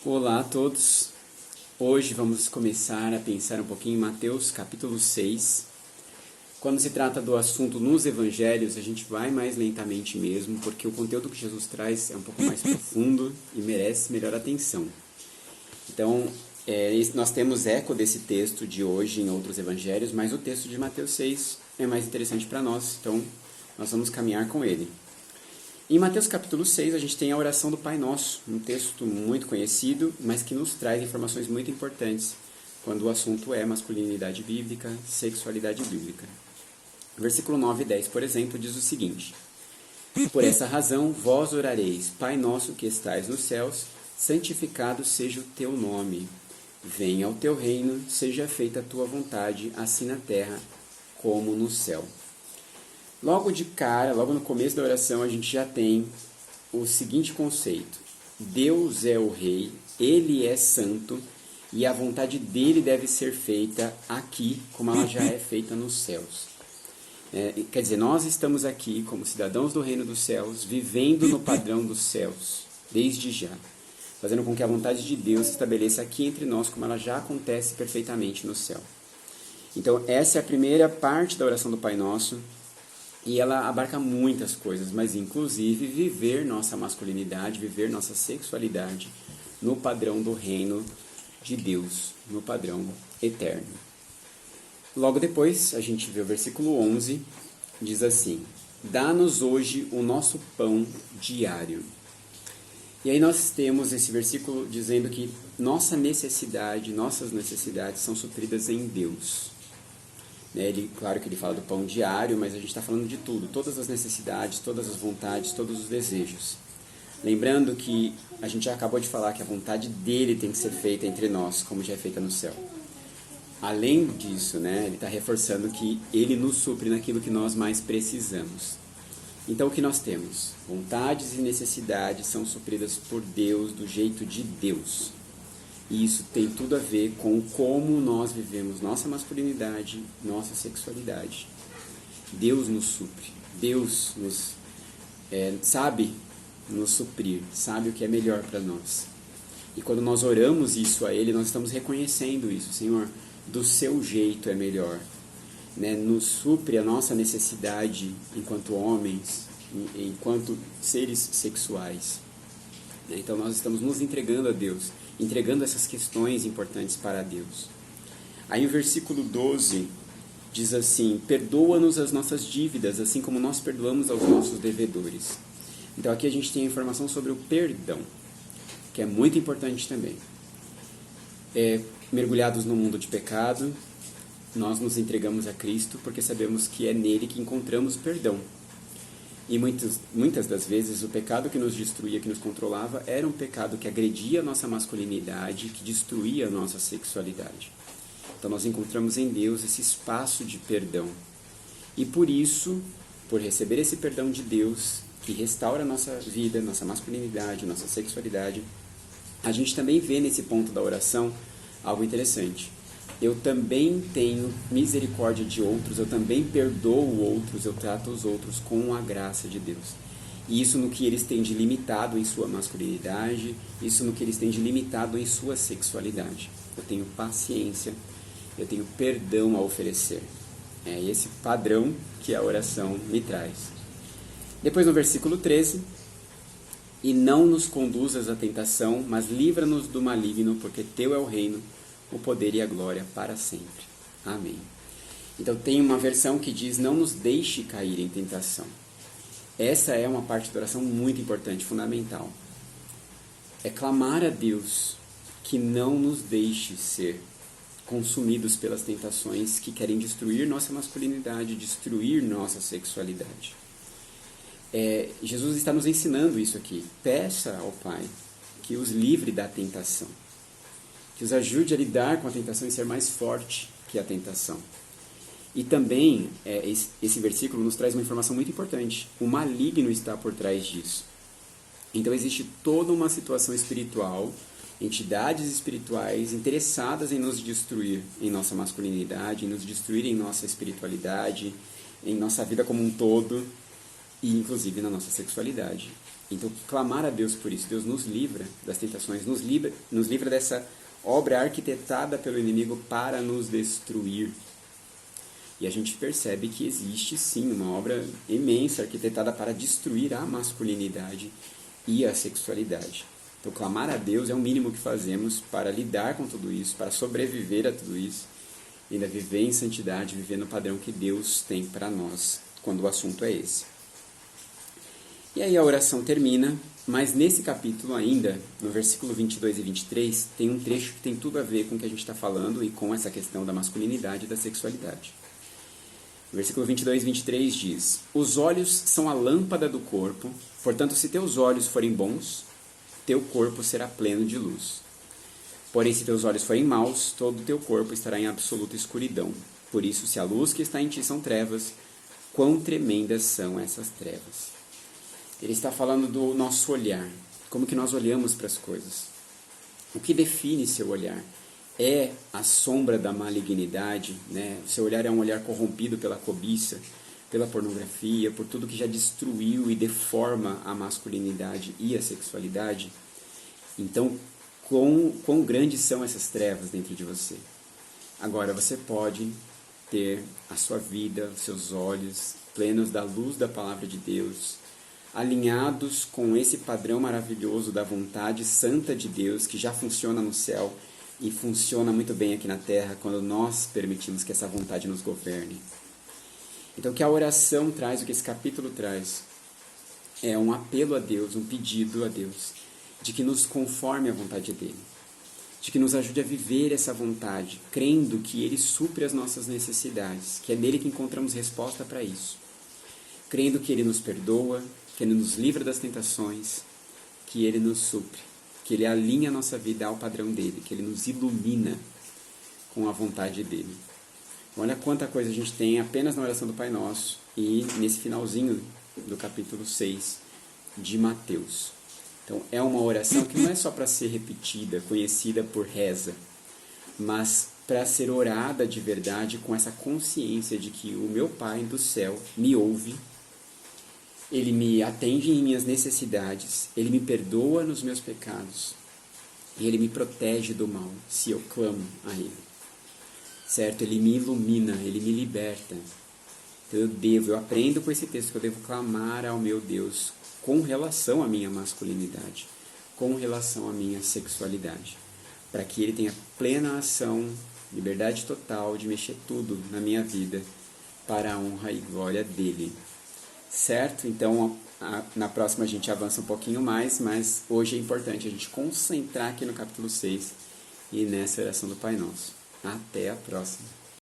Olá a todos. Hoje vamos começar a pensar um pouquinho em Mateus capítulo 6. Quando se trata do assunto nos evangelhos, a gente vai mais lentamente mesmo, porque o conteúdo que Jesus traz é um pouco mais profundo e merece melhor atenção. Então, nós temos eco desse texto de hoje em outros evangelhos, mas o texto de Mateus 6 é mais interessante para nós, então nós vamos caminhar com ele. Em Mateus capítulo 6, a gente tem a oração do Pai Nosso, um texto muito conhecido, mas que nos traz informações muito importantes quando o assunto é masculinidade bíblica, sexualidade bíblica. Versículo 9 e 10, por exemplo, diz o seguinte: Por essa razão, vós orareis, Pai Nosso que estais nos céus, santificado seja o teu nome. Venha o teu reino, seja feita a tua vontade, assim na terra como no céu. Logo de cara, logo no começo da oração, a gente já tem o seguinte conceito: Deus é o Rei, Ele é santo e a vontade dele deve ser feita aqui, como ela já é feita nos céus. Quer dizer, nós estamos aqui como cidadãos do reino dos céus, vivendo no padrão dos céus, desde já, fazendo com que a vontade de Deus se estabeleça aqui entre nós, como ela já acontece perfeitamente no céu. Então, essa é a primeira parte da oração do Pai Nosso. E ela abarca muitas coisas, mas inclusive viver nossa masculinidade, viver nossa sexualidade no padrão do reino de Deus, no padrão eterno. Logo depois, a gente vê o versículo 11, diz assim: Dá-nos hoje o nosso pão diário. E aí nós temos esse versículo dizendo que nossas necessidades são supridas em Deus. Claro que ele fala do pão diário, mas a gente está falando de tudo, todas as necessidades, todas as vontades, todos os desejos. Lembrando que a gente já acabou de falar que a vontade dele tem que ser feita entre nós, como já é feita no céu. Além disso, ele está reforçando que ele nos supre naquilo que nós mais precisamos. Então o que nós temos? Vontades e necessidades são supridas por Deus, do jeito de Deus. E isso tem tudo a ver com como nós vivemos nossa masculinidade, nossa sexualidade. Deus nos supre. Deus sabe nos suprir, sabe o que é melhor para nós. E quando nós oramos isso a Ele, nós estamos reconhecendo isso. Senhor, do seu jeito é melhor. Nos supre a nossa necessidade enquanto homens, enquanto seres sexuais. Então nós estamos nos entregando a Deus, entregando essas questões importantes para Deus. Aí o versículo 12 diz assim: Perdoa-nos as nossas dívidas, assim como nós perdoamos aos nossos devedores. Então aqui a gente tem a informação sobre o perdão, que é muito importante também. Mergulhados no mundo de pecado, nós nos entregamos a Cristo porque sabemos que é nele que encontramos perdão. E muitas das vezes o pecado que nos destruía, que nos controlava, era um pecado que agredia a nossa masculinidade, que destruía a nossa sexualidade. Então nós encontramos em Deus esse espaço de perdão. E por isso, por receber esse perdão de Deus, que restaura a nossa vida, nossa masculinidade, nossa sexualidade, a gente também vê nesse ponto da oração algo interessante. Eu também tenho misericórdia de outros, eu também perdoo outros, eu trato os outros com a graça de Deus. E isso no que eles têm de limitado em sua masculinidade, isso no que eles têm de limitado em sua sexualidade. Eu tenho paciência, eu tenho perdão a oferecer. É esse padrão que a oração me traz. Depois no versículo 13, E não nos conduzas à tentação, mas livra-nos do maligno, porque teu é o reino, o poder e a glória para sempre. Amém. Então tem uma versão que diz: não nos deixe cair em tentação. Essa é uma parte da oração muito importante, fundamental. É clamar a Deus que não nos deixe ser consumidos pelas tentações que querem destruir nossa masculinidade, destruir nossa sexualidade. Jesus está nos ensinando isso aqui. Peça ao Pai que os livre da tentação, que os ajude a lidar com a tentação e ser mais forte que a tentação. E também, esse versículo nos traz uma informação muito importante. O maligno está por trás disso. Então existe toda uma situação espiritual, entidades espirituais interessadas em nos destruir em nossa masculinidade, em nos destruir em nossa espiritualidade, em nossa vida como um todo, e inclusive na nossa sexualidade. Então, clamar a Deus por isso. Deus nos livra das tentações, nos livra dessa obra arquitetada pelo inimigo para nos destruir. E a gente percebe que existe sim uma obra imensa arquitetada para destruir a masculinidade e a sexualidade. Então, clamar a Deus é o mínimo que fazemos para lidar com tudo isso, para sobreviver a tudo isso, e ainda viver em santidade, viver no padrão que Deus tem para nós, quando o assunto é esse. E aí a oração termina, mas nesse capítulo ainda, no versículo 22 e 23, tem um trecho que tem tudo a ver com o que a gente está falando e com essa questão da masculinidade e da sexualidade. O versículo 22 e 23 diz: Os olhos são a lâmpada do corpo, portanto, se teus olhos forem bons, teu corpo será pleno de luz. Porém, se teus olhos forem maus, todo o teu corpo estará em absoluta escuridão. Por isso, se a luz que está em ti são trevas, quão tremendas são essas trevas. Ele está falando do nosso olhar, como que nós olhamos para as coisas. O que define seu olhar? É a sombra da malignidade, né? O seu olhar é um olhar corrompido pela cobiça, pela pornografia, por tudo que já destruiu e deforma a masculinidade e a sexualidade. Então, quão grandes são essas trevas dentro de você? Agora, você pode ter a sua vida, os seus olhos plenos da luz da palavra de Deus, alinhados com esse padrão maravilhoso da vontade santa de Deus, que já funciona no céu e funciona muito bem aqui na terra, quando nós permitimos que essa vontade nos governe. Então, o que a oração traz, o que esse capítulo traz, é um apelo a Deus, um pedido a Deus, de que nos conforme à vontade dEle, de que nos ajude a viver essa vontade, crendo que Ele supre as nossas necessidades, que é nele que encontramos resposta para isso, crendo que Ele nos perdoa, que Ele nos livra das tentações, que Ele nos supre, que Ele alinha a nossa vida ao padrão dEle, que Ele nos ilumina com a vontade dEle. Olha quanta coisa a gente tem apenas na oração do Pai Nosso e nesse finalzinho do capítulo 6 de Mateus. Então, é uma oração que não é só para ser repetida, conhecida por reza, mas para ser orada de verdade com essa consciência de que o meu Pai do céu me ouve, Ele me atende em minhas necessidades, Ele me perdoa nos meus pecados e Ele me protege do mal, se eu clamo a Ele. Certo? Ele me ilumina, Ele me liberta. Então eu aprendo com esse texto que eu devo clamar ao meu Deus com relação à minha masculinidade, com relação à minha sexualidade, para que Ele tenha plena ação, liberdade total de mexer tudo na minha vida para a honra e glória dEle. Certo? Então, na próxima a gente avança um pouquinho mais, mas hoje é importante a gente concentrar aqui no capítulo 6 e nessa oração do Pai Nosso. Até a próxima!